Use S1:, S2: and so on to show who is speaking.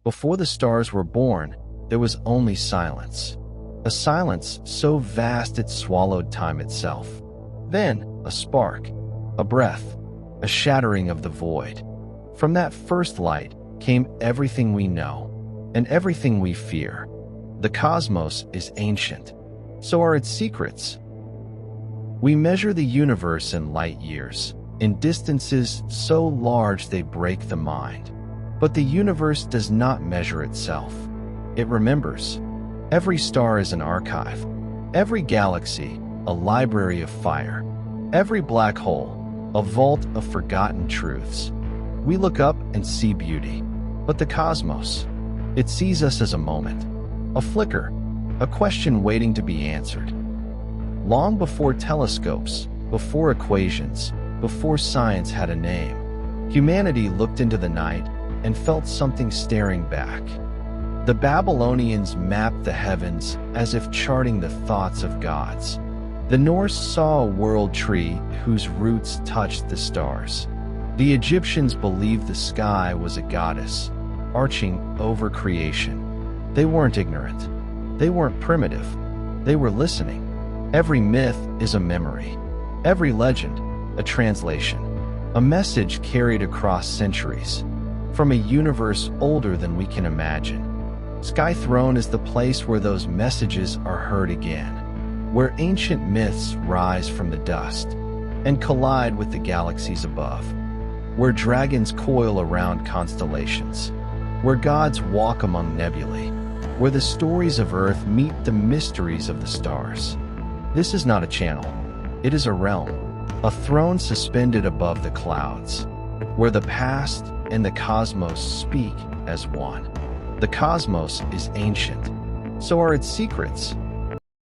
S1: Before the stars were born, there was only silence. A silence so vast it swallowed time itself. Then, a spark, a breath, a shattering of the void. From that first light came everything we know and everything we fear. The cosmos is ancient. So are its secrets. We measure the universe in light years, in distances so large they break the mind. But the universe does not measure itself. It remembers. Every star is an archive. Every galaxy, a library of fire. Every black hole, a vault of forgotten truths. We look up and see beauty. But the cosmos, it sees us as a moment, a flicker, a question waiting to be answered. Long before telescopes, before equations, before science had a name, humanity looked into the night and felt something staring back. The Babylonians mapped the heavens as if charting the thoughts of gods. The Norse saw a world tree whose roots touched the stars. The Egyptians believed the sky was a goddess, arching over creation. They weren't ignorant. They weren't primitive. They were listening. Every myth is a memory. Every legend, a translation. A message carried across centuries. From a universe older than we can imagine. Skythrone is the place where those messages are heard again, where ancient myths rise from the dust and collide with the galaxies above, where dragons coil around constellations, where gods walk among nebulae, where the stories of Earth meet the mysteries of the stars. This is not a channel. It is a realm, a throne suspended above the clouds, where the past and the cosmos speak as one. The cosmos is ancient. So are its secrets.